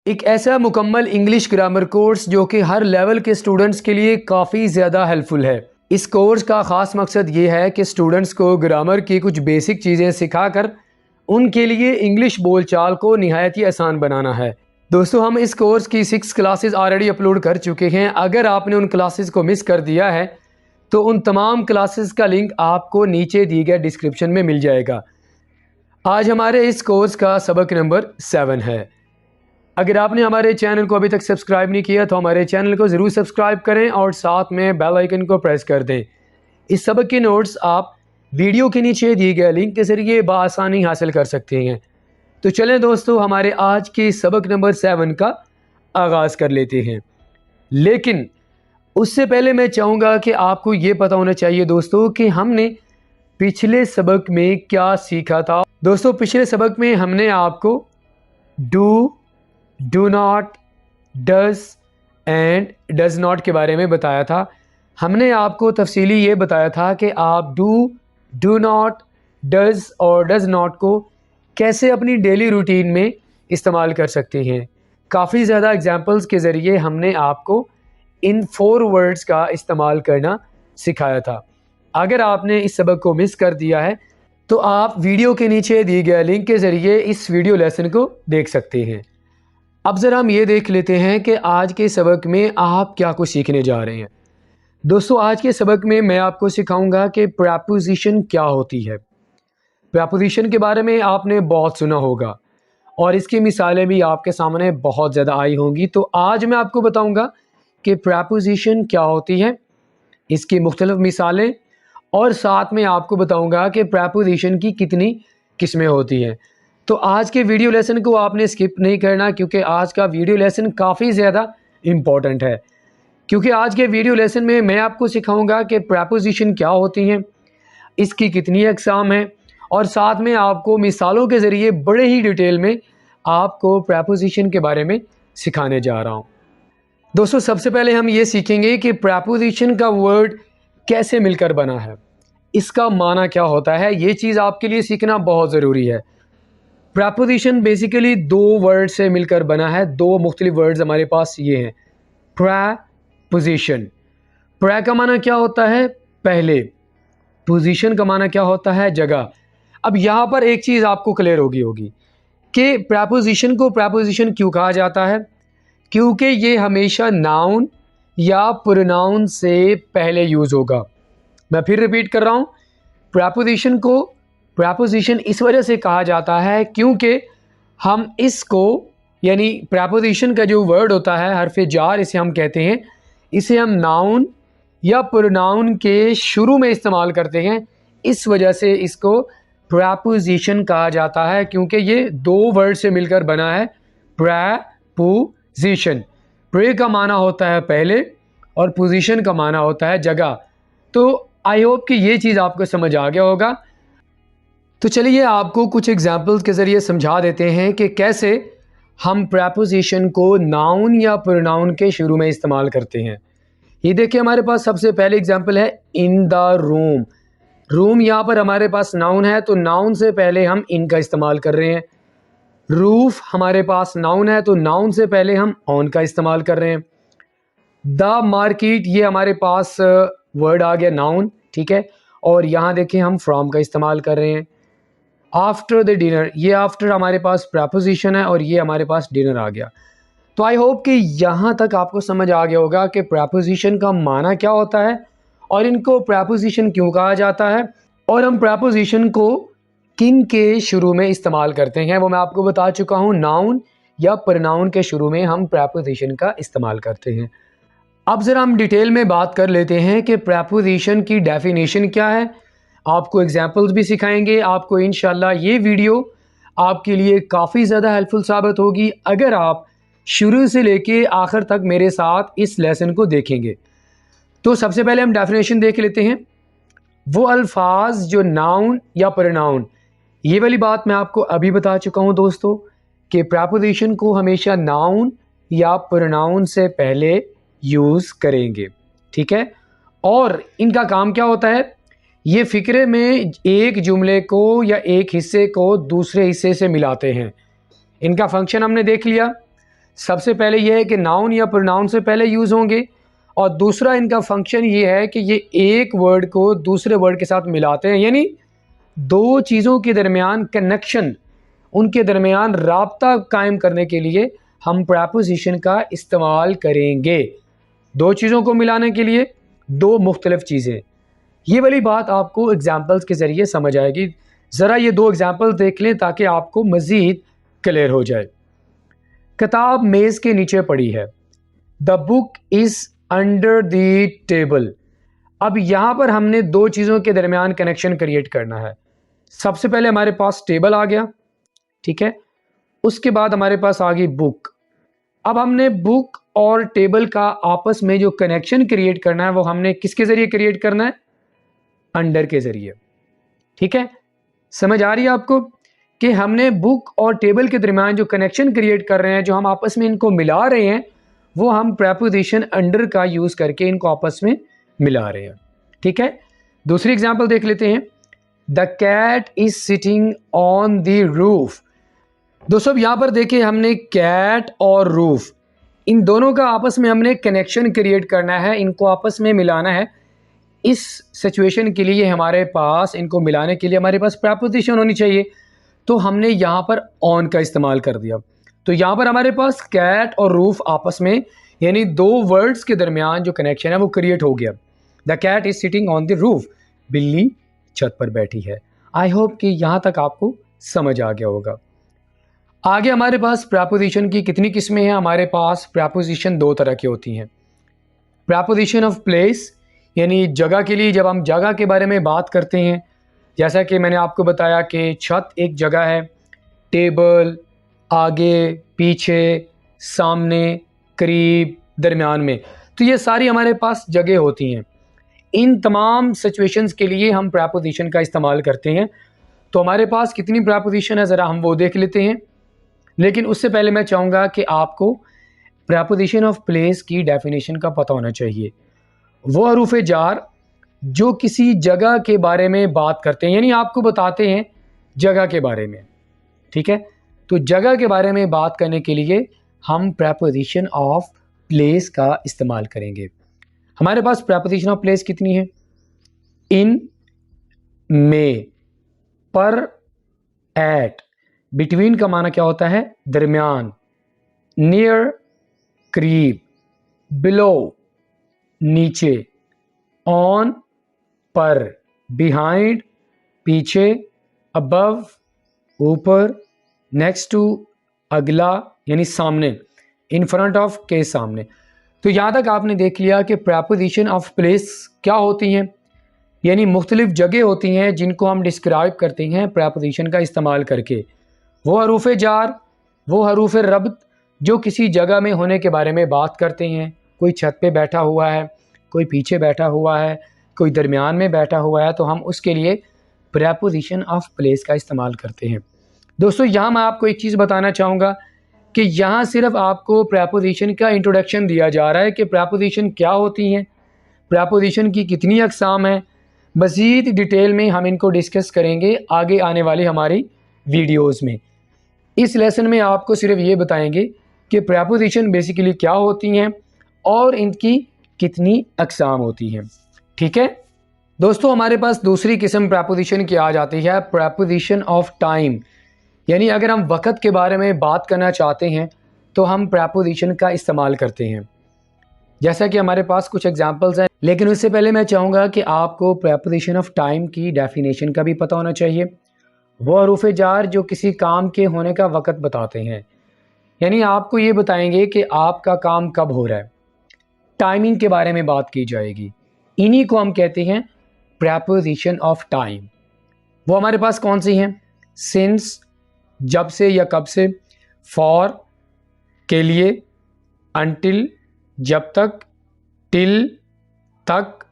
एक ऐसा मुकम्मल इंग्लिश ग्रामर कोर्स जो कि हर लेवल के स्टूडेंट्स के लिए काफ़ी ज़्यादा हेल्पफुल है। इस कोर्स का ख़ास मकसद ये है कि स्टूडेंट्स को ग्रामर की कुछ बेसिक चीज़ें सिखाकर उनके लिए इंग्लिश बोलचाल को निहायत ही आसान बनाना है। दोस्तों, हम इस कोर्स की 6 क्लासेस ऑलरेडी अपलोड कर चुके हैं। अगर आपने उन क्लासेस को मिस कर दिया है तो उन तमाम क्लासेस का लिंक आपको नीचे दिए गए डिस्क्रिप्शन में मिल जाएगा। आज हमारे इस कोर्स का सबक नंबर 7 है। अगर आपने हमारे चैनल को अभी तक सब्सक्राइब नहीं किया तो हमारे चैनल को ज़रूर सब्सक्राइब करें और साथ में बेल आइकन को प्रेस कर दें। इस सबक के नोट्स आप वीडियो के नीचे दिए गए लिंक के ज़रिए बआसानी हासिल कर सकते हैं। तो चलें दोस्तों, हमारे आज के सबक नंबर 7 का आगाज़ कर लेते हैं। लेकिन उससे पहले मैं चाहूँगा कि आपको ये पता होना चाहिए दोस्तों कि हमने पिछले सबक में क्या सीखा था। दोस्तों, पिछले सबक में हमने आपको do, do not, does and does not के बारे में बताया था। हमने आपको तफसीली ये बताया था कि आप डू, डू नॉट, डज और डज नॉट को कैसे अपनी डेली रूटीन में इस्तेमाल कर सकते हैं। काफ़ी ज़्यादा एग्जांपल्स के ज़रिए हमने आपको इन 4 वर्ड्स का इस्तेमाल करना सिखाया था। अगर आपने इस सबक को मिस कर दिया है तो आप वीडियो के नीचे दिए गए लिंक के ज़रिए इस वीडियो लेसन को देख सकते हैं। अब ज़रा हम ये देख लेते हैं कि आज के सबक में आप क्या कुछ सीखने जा रहे हैं। दोस्तों, आज के सबक में मैं आपको सिखाऊंगा कि प्रेपोजिशन क्या होती है। प्रेपोजिशन के बारे में आपने बहुत सुना होगा और इसकी मिसालें भी आपके सामने बहुत ज़्यादा आई होंगी। तो आज मैं आपको बताऊंगा कि प्रेपोजिशन क्या होती है, इसकी मुख्तलिफ मिसालें, और साथ में आपको बताऊंगा कि प्रेपोजिशन की कितनी किस्में होती हैं। तो आज के वीडियो लेसन को आपने स्किप नहीं करना, क्योंकि आज का वीडियो लेसन काफ़ी ज़्यादा इम्पॉर्टेंट है। क्योंकि आज के वीडियो लेसन में मैं आपको सिखाऊंगा कि प्रेपोजिशन क्या होती हैं, इसकी कितनी अक़साम हैं, और साथ में आपको मिसालों के ज़रिए बड़े ही डिटेल में आपको प्रेपोजिशन के बारे में सिखाने जा रहा हूँ। दोस्तों, सबसे पहले हम ये सीखेंगे कि प्रेपोजिशन का वर्ड कैसे मिलकर बना है, इसका माना क्या होता है। ये चीज़ आपके लिए सीखना बहुत ज़रूरी है। प्रेपोजिशन बेसिकली 2 वर्ड से मिलकर बना है। 2 मुख्तलिफ वर्ड्स हमारे पास ये हैं। प्रेपोजिशन, प्रे का माना क्या होता है, पहले। पोजीशन का माना क्या होता है, जगह। अब यहाँ पर एक चीज़ आपको क्लियर होगी कि प्रेपोजिशन को प्रेपोजिशन क्यों कहा जाता है, क्योंकि ये हमेशा नाउन या प्रोनाउन से पहले यूज़ होगा। मैं फिर रिपीट कर रहा हूँ, प्रेपोजिशन को प्रेपोजिशन इस वजह से कहा जाता है क्योंकि हम इसको, यानी प्रेपोजिशन का जो वर्ड होता है हरफ़े जार इसे हम कहते हैं, इसे हम नाउन या प्रोनाउन के शुरू में इस्तेमाल करते हैं। इस वजह से इसको प्रेपोजिशन कहा जाता है, क्योंकि ये 2 वर्ड से मिलकर बना है। प्रेपोजिशन, प्रे का माना होता है पहले और पोजीशन का माना होता है जगह। तो आई होप कि ये चीज़ आपको समझ आ गया होगा। तो चलिए आपको कुछ एग्जांपल्स के ज़रिए समझा देते हैं कि कैसे हम प्रेपोजिशन को नाउन या प्रोनाउन के शुरू में इस्तेमाल करते हैं। ये देखिए, हमारे पास सबसे पहले एग्जांपल है इन द रूम। रूम यहाँ पर हमारे पास नाउन है, तो नाउन से पहले हम इन का इस्तेमाल कर रहे हैं। रूफ हमारे पास नाउन है, तो नाउन से पहले हम ऑन का इस्तेमाल कर रहे हैं। द मार्केट, ये हमारे पास वर्ड आ गया नाउन, ठीक है, और यहाँ देखिए हम फ्रॉम का इस्तेमाल कर रहे हैं। आफ्टर द डिनर, ये आफ्टर हमारे पास प्रेपोजिशन है और ये हमारे पास डिनर आ गया। तो आई होप कि यहाँ तक आपको समझ आ गया होगा कि प्रेपोजिशन का माना क्या होता है और इनको प्रेपोजिशन क्यों कहा जाता है, और हम प्रेपोजिशन को किन के शुरू में इस्तेमाल करते हैं वो मैं आपको बता चुका हूँ। नाउन या प्रोनाउन के शुरू में हम प्रेपोजिशन का इस्तेमाल करते हैं। अब ज़रा हम डिटेल में बात कर लेते हैं कि प्रेपोजिशन की डेफिनेशन क्या है। आपको एग्जांपल्स भी सिखाएंगे। आपको इंशाल्लाह ये वीडियो आपके लिए काफ़ी ज़्यादा हेल्पफुल साबित होगी अगर आप शुरू से लेके आखिर तक मेरे साथ इस लेसन को देखेंगे। तो सबसे पहले हम डेफिनेशन देख लेते हैं। वो अल्फाज जो नाउन या प्रोनाउन, ये वाली बात मैं आपको अभी बता चुका हूँ दोस्तों कि प्रेपोजिशन को हमेशा नाउन या प्रोनाउन से पहले यूज़ करेंगे, ठीक है। और इनका काम क्या होता है, ये फ़िक्रे में एक जुमले को या एक हिस्से को दूसरे हिस्से से मिलाते हैं। इनका फंक्शन हमने देख लिया। सबसे पहले ये है कि नाउन या प्रोनाउन से पहले यूज़ होंगे, और दूसरा इनका फंक्शन ये है कि ये एक वर्ड को दूसरे वर्ड के साथ मिलाते हैं, यानी दो चीज़ों के दरमियान कनेक्शन, उनके दरमियान राब्ता कायम करने के लिए हम प्रेपोजिशन का इस्तेमाल करेंगे। दो चीज़ों को मिलाने के लिए दो मुख्तलिफ चीज़ें। ये वाली बात आपको एग्जाम्पल्स के ज़रिए समझ आएगी। ज़रा ये दो एग्जाम्पल देख लें ताकि आपको मज़ीद क्लियर हो जाए। किताब मेज़ के नीचे पड़ी है। The book is under the table. अब यहाँ पर हमने दो चीज़ों के दरमियान कनेक्शन क्रिएट करना है। सबसे पहले हमारे पास टेबल आ गया, ठीक है, उसके बाद हमारे पास आ गई बुक। अब हमने बुक और टेबल का आपस में जो कनेक्शन क्रिएट करना है वो हमने किसके ज़रिए क्रिएट करना है? अंडर के ज़रिए। ठीक है, समझ आ रही है आपको कि हमने बुक और टेबल के दरमियान जो कनेक्शन क्रिएट कर रहे हैं, जो हम आपस में इनको मिला रहे हैं, वो हम प्रेपोजिशन अंडर का यूज़ करके इनको आपस में मिला रहे हैं। ठीक है, दूसरी एग्जांपल देख लेते हैं। The cat is sitting on the roof. दोस्तों यहाँ पर देखिए, हमने कैट और रूफ, इन दोनों का आपस में हमने कनेक्शन क्रिएट करना है, इनको आपस में मिलाना है। इस सिचुएशन के लिए हमारे पास, इनको मिलाने के लिए हमारे पास प्रेपोजिशन होनी चाहिए, तो हमने यहाँ पर ऑन का इस्तेमाल कर दिया। तो यहाँ पर हमारे पास कैट और रूफ आपस में, यानी दो वर्ड्स के दरमियान जो कनेक्शन है वो क्रिएट हो गया। The cat is sitting on the roof. बिल्ली छत पर बैठी है। आई होप कि यहाँ तक आपको समझ आ गया होगा। आगे हमारे पास प्रेपोजिशन की कितनी किस्में हैं? हमारे पास प्रेपोजिशन दो तरह की होती हैं। प्रेपोजिशन ऑफ प्लेस, यानी जगह के लिए, जब हम जगह के बारे में बात करते हैं, जैसा कि मैंने आपको बताया कि छत एक जगह है, टेबल आगे, पीछे, सामने, करीब, दरमियान में, तो ये सारी हमारे पास जगह होती हैं। इन तमाम सिचुएशंस के लिए हम प्रेपोजिशन का इस्तेमाल करते हैं। तो हमारे पास कितनी प्रेपोजिशन है ज़रा हम वो देख लेते हैं। लेकिन उससे पहले मैं चाहूँगा कि आपको प्रेपोजिशन ऑफ प्लेस की डेफिनेशन का पता होना चाहिए। वो हरूफ जार जो किसी जगह के बारे में बात करते हैं, यानी आपको बताते हैं जगह के बारे में। ठीक है, तो जगह के बारे में बात करने के लिए हम प्रेपोजिशन ऑफ प्लेस का इस्तेमाल करेंगे। हमारे पास प्रेपोजिशन ऑफ प्लेस कितनी है? इन, में, पर, एट। बिटवीन का माना क्या होता है? दरमियान। नियर, करीब। बिलो, नीचे। ऑन, पर। बिहाइंड, पीछे। अबव, ऊपर। नेक्स्ट टू, अगला, यानी सामने। इन फ्रंट ऑफ, के सामने। तो यहाँ तक आपने देख लिया कि प्रेपोजिशन ऑफ प्लेस क्या होती हैं, यानी मुख्तलिफ जगह होती हैं जिनको हम डिस्क्राइब करते हैं प्रेपोजिशन का इस्तेमाल करके। वो हरूफ जार, वो हरूफ रब्त जो किसी जगह में होने के बारे में बात करते हैं। कोई छत पे बैठा हुआ है, कोई पीछे बैठा हुआ है, कोई दरमियान में बैठा हुआ है, तो हम उसके लिए प्रेपोजिशन ऑफ प्लेस का इस्तेमाल करते हैं। दोस्तों यहाँ मैं आपको एक चीज़ बताना चाहूँगा कि यहाँ सिर्फ आपको प्रेपोजिशन का इंट्रोडक्शन दिया जा रहा है कि प्रेपोजिशन क्या होती हैं, प्रेपोजिशन की कितनी अक़साम हैं। मज़ीद डिटेल में हम इनको डिस्कस करेंगे आगे आने वाली हमारी वीडियोस में। इस लेसन में आपको सिर्फ ये बताएंगे कि प्रेपोजिशन बेसिकली क्या होती हैं और इनकी कितनी अक़साम होती हैं। ठीक है दोस्तों, हमारे पास दूसरी किस्म प्रेपोजिशन की आ जाती है, प्रेपोजिशन ऑफ टाइम। यानी अगर हम वक़्त के बारे में बात करना चाहते हैं तो हम प्रेपोजिशन का इस्तेमाल करते हैं। जैसा कि हमारे पास कुछ एग्जांपल्स हैं, लेकिन उससे पहले मैं चाहूँगा कि आपको प्रेपोजिशन ऑफ टाइम की डेफिनेशन का भी पता होना चाहिए। वो हरूफ जार जो किसी काम के होने का वक़्त बताते हैं, यानी आपको ये बताएंगे कि आपका काम कब हो रहा है, टाइमिंग के बारे में बात की जाएगी। इन्हीं को हम कहते हैं प्रेपोजिशन ऑफ टाइम। वो हमारे पास कौन सी हैं? सिंस, जब से या कब से। फॉर, के लिए। अनटिल, जब तक। टिल, तक।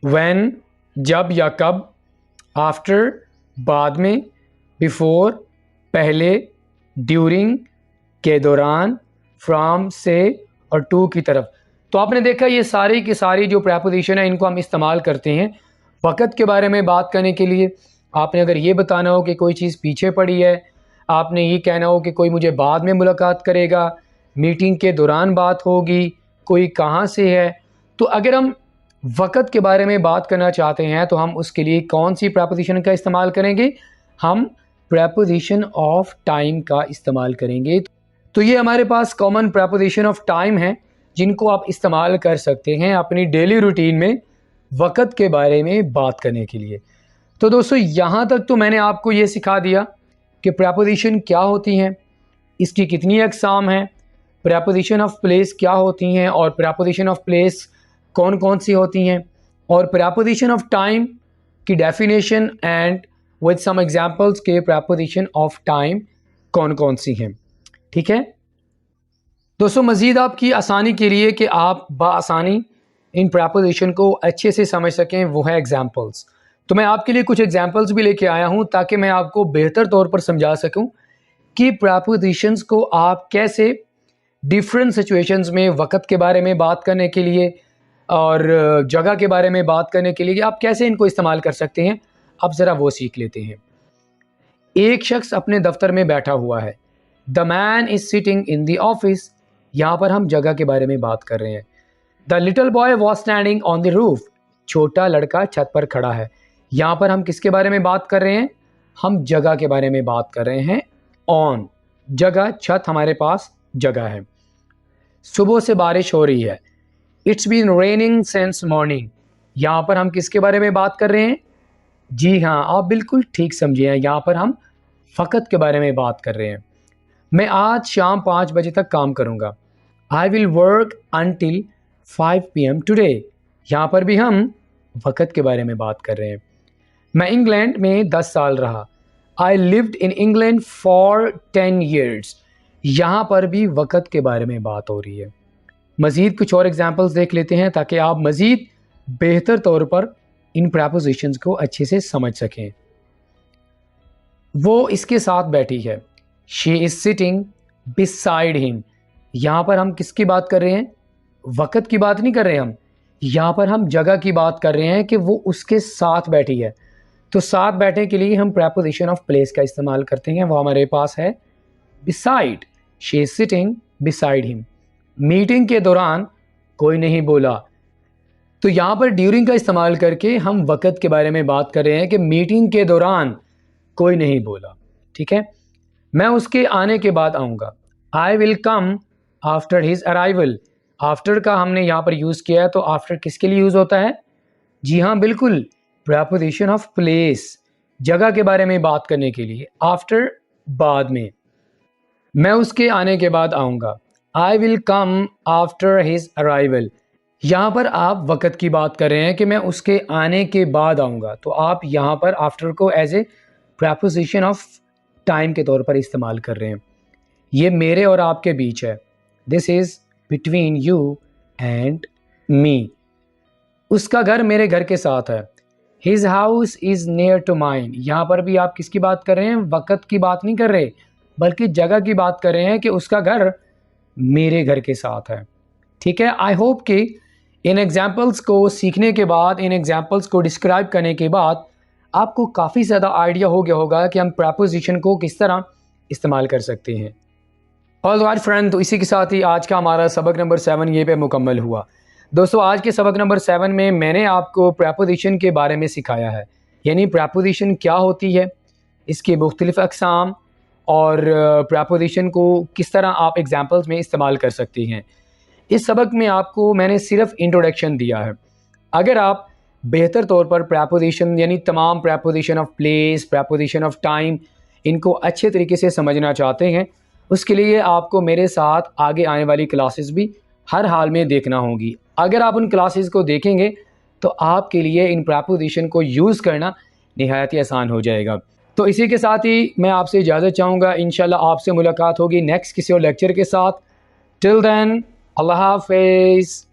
व्हेन, जब या कब। आफ्टर, बाद में। बिफोर, पहले। ड्यूरिंग, के दौरान। फ्रॉम, से, और टू की तरफ। तो आपने देखा ये सारी की सारी जो प्रेपोजिशन है इनको हम इस्तेमाल करते हैं वक़्त के बारे में बात करने के लिए। आपने अगर ये बताना हो कि कोई चीज़ पीछे पड़ी है, आपने ये कहना हो कि कोई मुझे बाद में मुलाकात करेगा, मीटिंग के दौरान बात होगी, कोई कहाँ से है। तो अगर हम वक़्त के बारे में बात करना चाहते हैं तो हम उसके लिए कौन सी प्रेपोजिशन का इस्तेमाल करेंगे? हम प्रेपोजिशन ऑफ टाइम का इस्तेमाल करेंगे। तो ये हमारे पास कॉमन प्रेपोजिशन ऑफ टाइम है जिनको आप इस्तेमाल कर सकते हैं अपनी डेली रूटीन में वक़्त के बारे में बात करने के लिए। तो दोस्तों यहाँ तक तो मैंने आपको ये सिखा दिया कि प्रेपोजिशन क्या होती हैं, इसकी कितनी अक़साम हैं, प्रेपोजिशन ऑफ प्लेस क्या होती हैं और प्रेपोजिशन ऑफ प्लेस कौन कौन सी होती हैं, और प्रेपोजिशन ऑफ टाइम की definition and with some examples के प्रेपोजिशन ऑफ टाइम कौन कौन सी हैं। ठीक है दोस्तों, मज़ीद आपकी आसानी के लिए कि आप बआसानी इन प्रेपोजिशन को अच्छे से समझ सकें वो है एग्जांपल्स। तो मैं आपके लिए कुछ एग्जांपल्स भी लेके आया हूँ ताकि मैं आपको बेहतर तौर पर समझा सकूँ कि प्रेपोजिशंस को आप कैसे डिफरेंट सिचुएशंस में वक़्त के बारे में बात करने के लिए और जगह के बारे में बात करने के लिए आप कैसे इनको इस्तेमाल कर सकते हैं। अब ज़रा वो सीख लेते हैं। एक शख्स अपने दफ्तर में बैठा हुआ है। The man is sitting in the office. यहाँ पर हम जगह के बारे में बात कर रहे हैं। The little boy was standing on the roof. छोटा लड़का छत पर खड़ा है। यहाँ पर हम किसके बारे में बात कर रहे हैं? हम जगह के बारे में बात कर रहे हैं। ऑन जगह, छत हमारे पास जगह है। सुबह से बारिश हो रही है। It's been raining since morning. यहाँ पर हम किसके बारे में बात कर रहे हैं? जी हाँ, आप बिल्कुल ठीक समझे हैं। यहाँ पर हम फ़क़त के बारे में बात कर रहे हैं। मैं आज शाम 5 बजे तक काम करूँगा। I will work until 5 PM today. यहाँ पर भी हम वक़्त के बारे में बात कर रहे हैं। मैं इंग्लैंड में 10 साल रहा। I lived in England for 10 years। यहाँ पर भी वक़्त के बारे में बात हो रही है। मज़ीद कुछ और एग्जांपल्स देख लेते हैं ताकि आप मज़ीद बेहतर तौर पर इन प्रेपोजिशंस को अच्छे से समझ सकें। वो इसके साथ बैठी है। She is sitting beside him. यहाँ पर हम किसकी बात कर रहे हैं? वक़्त की बात नहीं कर रहे हम। यहाँ पर हम जगह की बात कर रहे हैं कि वो उसके साथ बैठी है। तो साथ बैठने के लिए हम प्रेपोजिशन ऑफ प्लेस का इस्तेमाल करते हैं। वो हमारे पास है beside. She is sitting beside him. Meeting के दौरान कोई नहीं बोला। तो यहाँ पर ड्यूरिंग का इस्तेमाल करके हम वक़्त के बारे में बात कर रहे हैं कि मीटिंग के दौरान कोई नहीं बोला। ठीक है, मैं उसके आने के बाद आऊँगा। I will come after his arrival. After का हमने यहाँ पर यूज़ किया है, तो आफ्टर किसके लिए यूज़ होता है? जी हाँ, बिल्कुल, प्रेपोजिशन ऑफ प्लेस, जगह के बारे में बात करने के लिए। आफ्टर बाद में। मैं उसके आने के बाद आऊँगा। I will come after his arrival. यहाँ पर आप वक़्त की बात कर रहे हैं कि मैं उसके आने के बाद आऊँगा, तो आप यहाँ पर आफ्टर को as a preposition of time के तौर पर इस्तेमाल कर रहे हैं। ये मेरे और आपके बीच है। This is between you and me. उसका घर मेरे घर के साथ है। His house is near to mine. यहाँ पर भी आप किसकी बात कर रहे हैं? वक़्त की बात नहीं कर रहे, बल्कि जगह की बात कर रहे हैं कि उसका घर मेरे घर के साथ है। ठीक है, आई होप कि इन एग्जाम्पल्स को सीखने के बाद, इन एग्जाम्पल्स को डिस्क्राइब करने के बाद आपको काफ़ी ज़्यादा आइडिया हो गया होगा कि हम प्रेपोजिशन को किस तरह इस्तेमाल कर सकते हैं। ऑल राइट फ्रेंड, तो इसी के साथ ही आज का हमारा सबक नंबर 7 ये पे मुकम्मल हुआ। दोस्तों, आज के सबक नंबर 7 में मैंने आपको प्रेपोजिशन के बारे में सिखाया है, यानी प्रेपोजिशन क्या होती है, इसके मुख्तलिफ़ अक़साम और प्रेपोजिशन को किस तरह आप एग्जाम्पल्स में इस्तेमाल कर सकते हैं। इस सबक में आपको मैंने सिर्फ इंट्रोडक्शन दिया है। अगर आप बेहतर तौर पर प्रेपोजिशन यानी तमाम preposition of place, preposition of time, इनको अच्छे तरीके से समझना चाहते हैं, उसके लिए आपको मेरे साथ आगे आने वाली क्लासेस भी हर हाल में देखना होगी। अगर आप उन क्लासेस को देखेंगे तो आपके लिए इन प्रेपोजिशन को यूज़ करना निहायत ही आसान हो जाएगा। तो इसी के साथ ही मैं आपसे इजाज़त चाहूँगा। इंशाल्लाह आपसे मुलाकात होगी नेक्स्ट किसी और लेक्चर के साथ। टिल देन, अल्लाह हाफ़िज़।